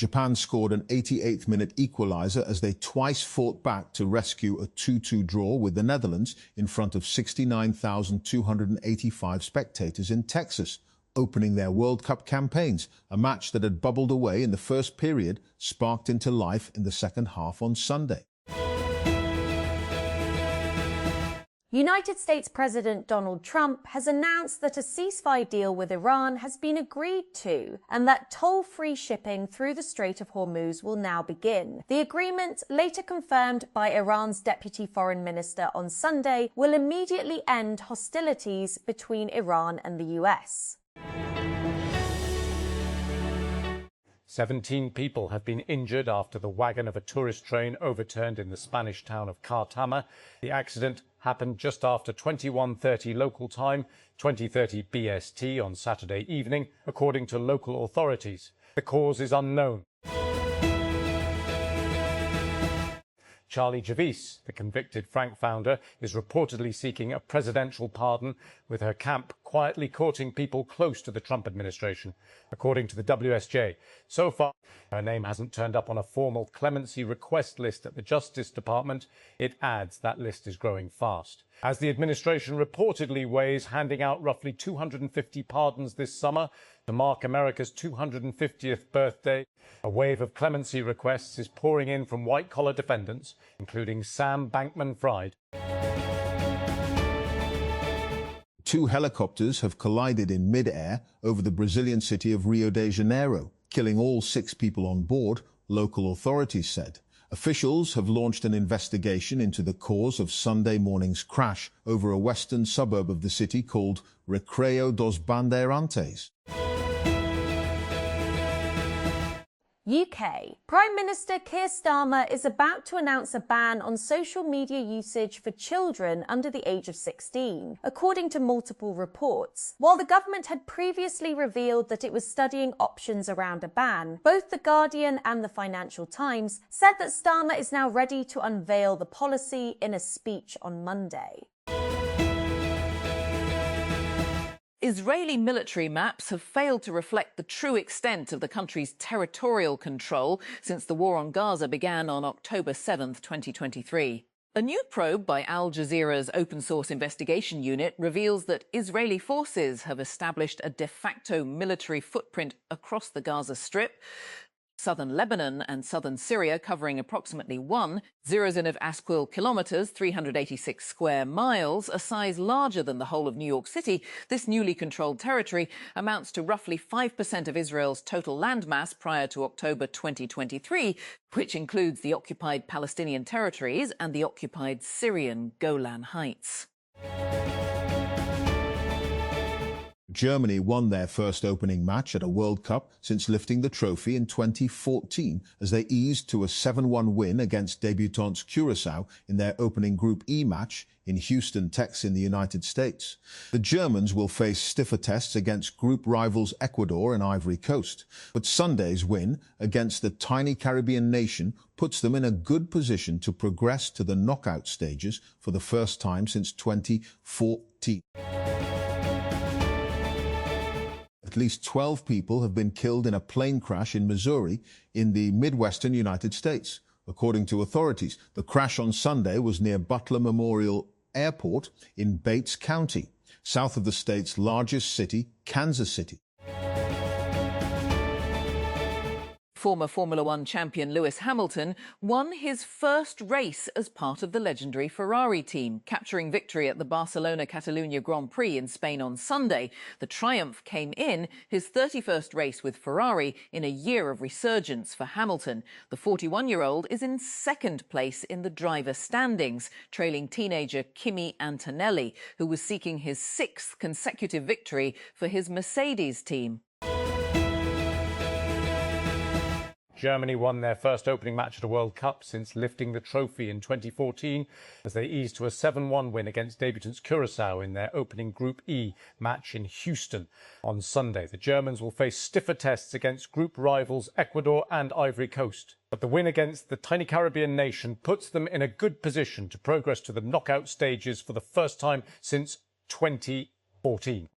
Japan scored an 88th-minute equaliser as they twice fought back to rescue a 2-2 draw with the Netherlands in front of 69,285 spectators in Texas, opening their World Cup campaigns. A match that had bubbled away in the first period sparked into life in the second half on Sunday. United States President Donald Trump has announced that a ceasefire deal with Iran has been agreed to and that toll-free shipping through the Strait of Hormuz will now begin. The agreement, later confirmed by Iran's Deputy Foreign Minister on Sunday, will immediately end hostilities between Iran and the US. 17 people have been injured after the wagon of a tourist train overturned in the Spanish town of Cartama. The accident happened just after 21:30 local time, 20:30 BST on Saturday evening, according to local authorities. The cause is unknown. Charlie Javis, the convicted Frank founder, is reportedly seeking a presidential pardon, with her camp quietly courting people close to the Trump administration, according to the WSJ. So far, her name hasn't turned up on a formal clemency request list at the Justice Department. It adds that list is growing fast. As the administration reportedly weighs handing out roughly 250 pardons this summer to mark America's 250th birthday, a wave of clemency requests is pouring in from white-collar defendants, including Sam Bankman-Fried. Two helicopters have collided in mid-air over the Brazilian city of Rio de Janeiro, killing all 6 people on board, local authorities said. Officials have launched an investigation into the cause of Sunday morning's crash over a western suburb of the city called Recreio dos Bandeirantes. UK. Prime Minister Keir Starmer is about to announce a ban on social media usage for children under the age of 16, according to multiple reports. While the government had previously revealed that it was studying options around a ban, both The Guardian and the Financial Times said that Starmer is now ready to unveil the policy in a speech on Monday. Israeli military maps have failed to reflect the true extent of the country's territorial control since the war on Gaza began on October 7, 2023. A new probe by Al Jazeera's open-source investigation unit reveals that Israeli forces have established a de facto military footprint across the Gaza Strip, southern Lebanon and southern Syria, covering approximately 1,000 kilometres, 386 square miles, a size larger than the whole of New York City. This newly controlled territory amounts to roughly 5% of Israel's total landmass prior to October 2023, which includes the occupied Palestinian territories and the occupied Syrian Golan Heights. Germany won their first opening match at a World Cup since lifting the trophy in 2014 as they eased to a 7-1 win against debutants Curaçao in their opening Group E match in Houston, Texas in the United States. The Germans will face stiffer tests against group rivals Ecuador and Ivory Coast, but Sunday's win against the tiny Caribbean nation puts them in a good position to progress to the knockout stages for the first time since 2014. At least 12 people have been killed in a plane crash in Missouri in the Midwestern United States. According to authorities, the crash on Sunday was near Butler Memorial Airport in Bates County, south of the state's largest city, Kansas City. Former Formula One champion Lewis Hamilton won his first race as part of the legendary Ferrari team, capturing victory at the Barcelona-Catalunya Grand Prix in Spain on Sunday. The triumph came in his 31st race with Ferrari in a year of resurgence for Hamilton. The 41-year-old is in second place in the driver standings, trailing teenager Kimi Antonelli, who was seeking his 6th consecutive victory for his Mercedes team. Germany won their first opening match at a World Cup since lifting the trophy in 2014 as they eased to a 7-1 win against debutants Curaçao in their opening Group E match in Houston. On Sunday, the Germans will face stiffer tests against group rivals Ecuador and Ivory Coast. But the win against the tiny Caribbean nation puts them in a good position to progress to the knockout stages for the first time since 2014.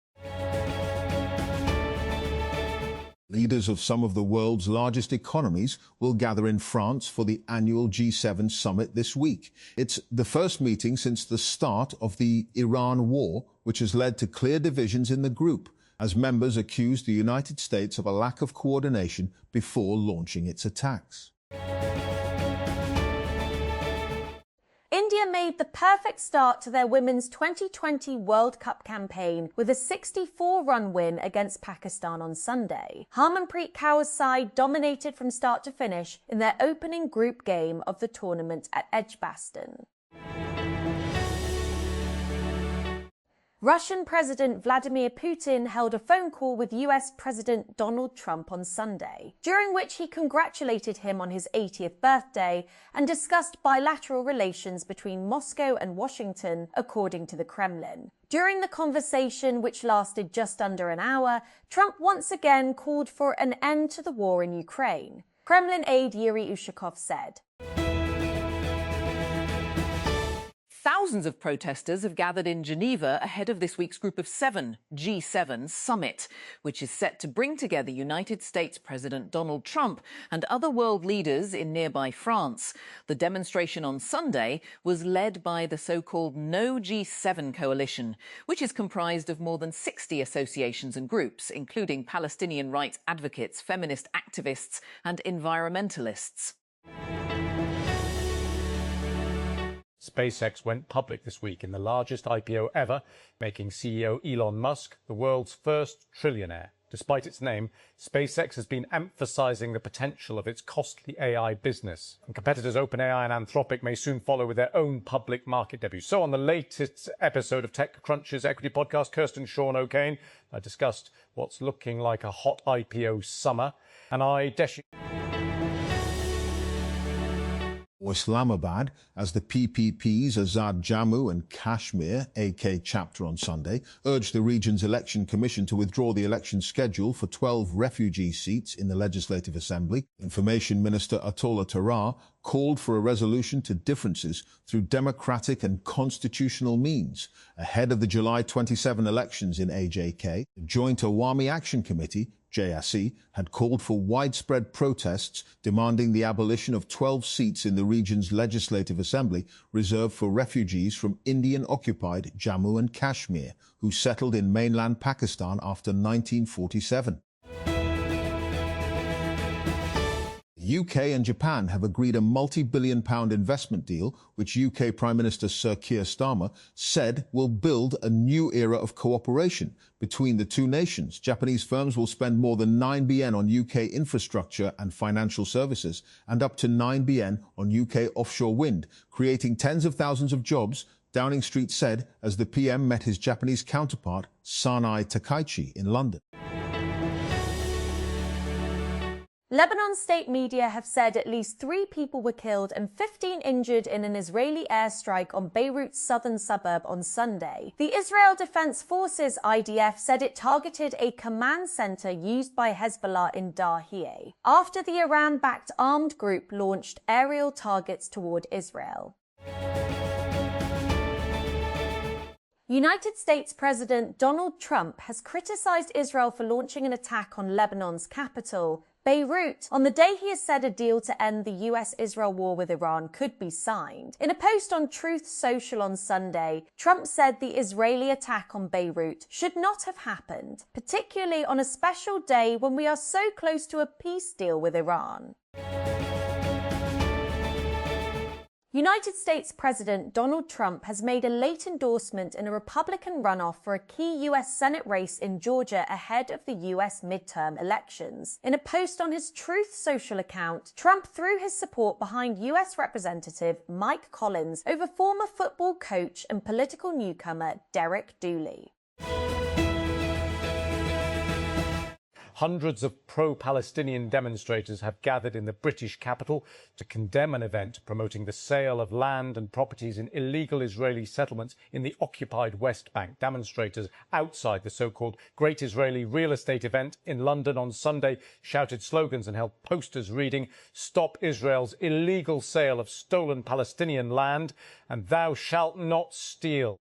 Leaders of some of the world's largest economies will gather in France for the annual G7 summit this week. It's the first meeting since the start of the Iran war, which has led to clear divisions in the group, as members accuse the United States of a lack of coordination before launching its attacks. India made the perfect start to their Women's 2020 World Cup campaign with a 64-run win against Pakistan on Sunday. Harmanpreet Kaur's side dominated from start to finish in their opening group game of the tournament at Edgbaston. Russian President Vladimir Putin held a phone call with US President Donald Trump on Sunday, during which he congratulated him on his 80th birthday and discussed bilateral relations between Moscow and Washington, according to the Kremlin. During the conversation, which lasted just under an hour, Trump once again called for an end to the war in Ukraine. Kremlin aide Yuri Ushakov said, Thousands of protesters have gathered in Geneva ahead of this week's Group of Seven G7 summit, which is set to bring together United States President Donald Trump and other world leaders in nearby France. The demonstration on Sunday was led by the so-called No G7 coalition, which is comprised of more than 60 associations and groups, including Palestinian rights advocates, feminist activists and environmentalists. SpaceX went public this week in the largest IPO ever, making CEO Elon Musk the world's first trillionaire. Despite its name, SpaceX has been emphasizing the potential of its costly AI business. And competitors OpenAI and Anthropic may soon follow with their own public market debut. So on the latest episode of TechCrunch's equity podcast, Kirsten Sean O'Kane, I discussed what's looking like a hot IPO summer, and I Islamabad, as the PPP's Azad Jammu and Kashmir AK chapter on Sunday urged the region's election commission to withdraw the election schedule for 12 refugee seats in the Legislative Assembly. Information Minister Atolla Tarar called for a resolution to differences through democratic and constitutional means. Ahead of the July 27 elections in AJK, the Joint Awami Action Committee JSC, had called for widespread protests demanding the abolition of 12 seats in the region's legislative assembly reserved for refugees from Indian-occupied Jammu and Kashmir, who settled in mainland Pakistan after 1947. The UK and Japan have agreed a multi-billion-pound investment deal, which UK Prime Minister Sir Keir Starmer said will build a new era of cooperation between the two nations. Japanese firms will spend more than 9 billion on UK infrastructure and financial services and up to 9 billion on UK offshore wind, creating tens of thousands of jobs, Downing Street said as the PM met his Japanese counterpart Sanai Takaichi in London. Lebanon state media have said at least 3 people were killed and 15 injured in an Israeli airstrike on Beirut's southern suburb on Sunday. The Israel Defense Forces IDF said it targeted a command center used by Hezbollah in Dahiyeh after the Iran-backed armed group launched aerial targets toward Israel. United States President Donald Trump has criticized Israel for launching an attack on Lebanon's capital, Beirut, on the day he has said a deal to end the US-Israel war with Iran could be signed. In a post on Truth Social on Sunday, Trump said the Israeli attack on Beirut should not have happened, particularly on a special day when we are so close to a peace deal with Iran. United States President Donald Trump has made a late endorsement in a Republican runoff for a key U.S. Senate race in Georgia ahead of the U.S. midterm elections. In a post on his Truth Social account, Trump threw his support behind U.S. Representative Mike Collins over former football coach and political newcomer Derek Dooley. Hundreds of pro-Palestinian demonstrators have gathered in the British capital to condemn an event promoting the sale of land and properties in illegal Israeli settlements in the occupied West Bank. Demonstrators outside the so-called Great Israeli Real Estate event in London on Sunday shouted slogans and held posters reading, "Stop Israel's illegal sale of stolen Palestinian land," and "Thou shalt not steal."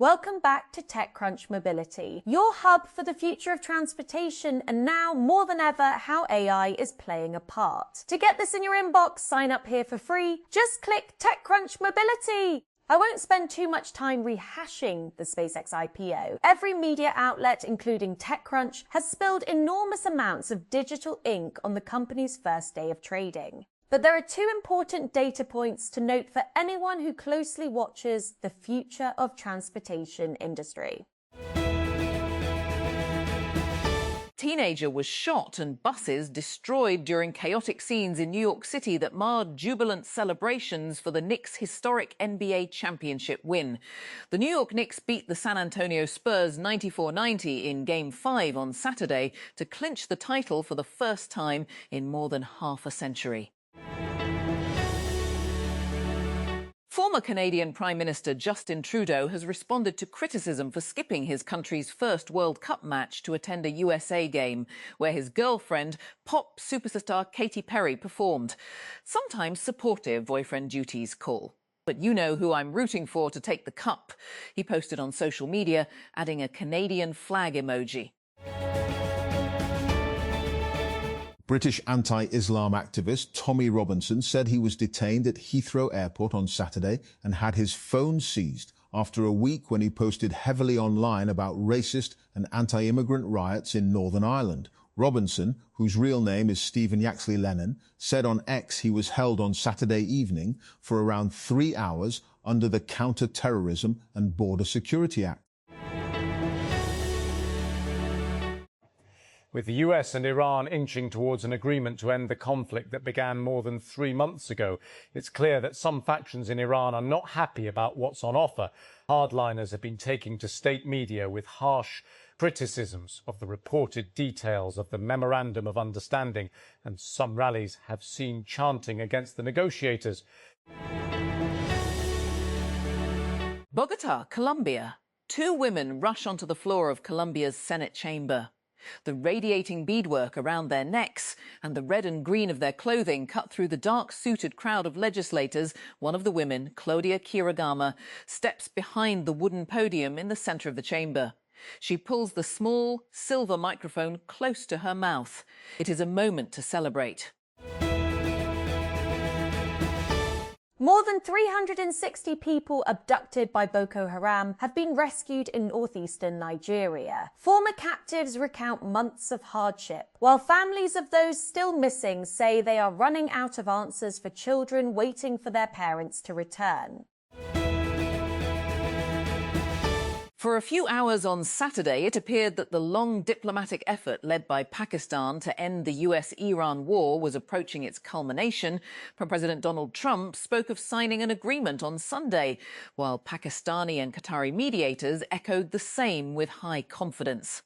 Welcome back to TechCrunch Mobility, your hub for the future of transportation and now more than ever how AI is playing a part. To get this in your inbox, sign up here for free. Just click TechCrunch Mobility. I won't spend too much time rehashing the SpaceX IPO. Every media outlet, including TechCrunch, has spilled enormous amounts of digital ink on the company's first day of trading. But there are two important data points to note for anyone who closely watches the future of transportation industry. Teenager was shot and buses destroyed during chaotic scenes in New York City that marred jubilant celebrations for the Knicks' historic NBA championship win. The New York Knicks beat the San Antonio Spurs 94-90 in Game 5 on Saturday to clinch the title for the first time in more than half a century. Former Canadian Prime Minister Justin Trudeau has responded to criticism for skipping his country's first World Cup match to attend a USA game, where his girlfriend, pop superstar Katy Perry, performed. Sometimes supportive boyfriend duties call. But you know who I'm rooting for to take the cup. He posted on social media, adding a Canadian flag emoji. British anti-Islam activist Tommy Robinson said he was detained at Heathrow Airport on Saturday and had his phone seized after a week when he posted heavily online about racist and anti-immigrant riots in Northern Ireland. Robinson, whose real name is Stephen Yaxley Lennon, said on X he was held on Saturday evening for around 3 hours under the Counter-Terrorism and Border Security Act. With the US and Iran inching towards an agreement to end the conflict that began more than 3 months ago, it's clear that some factions in Iran are not happy about what's on offer. Hardliners have been taking to state media with harsh criticisms of the reported details of the Memorandum of Understanding, and some rallies have seen chanting against the negotiators. Bogota, Colombia. 2 women rush onto the floor of Colombia's Senate chamber. The radiating beadwork around their necks and the red and green of their clothing cut through the dark-suited crowd of legislators. One of the women, Claudia Kiragama, steps behind the wooden podium in the centre of the chamber. She pulls the small, silver microphone close to her mouth. It is a moment to celebrate. More than 360 people abducted by Boko Haram have been rescued in northeastern Nigeria. Former captives recount months of hardship, while families of those still missing say they are running out of answers for children waiting for their parents to return. For a few hours on Saturday, it appeared that the long diplomatic effort led by Pakistan to end the US-Iran war was approaching its culmination. President Donald Trump spoke of signing an agreement on Sunday, while Pakistani and Qatari mediators echoed the same with high confidence.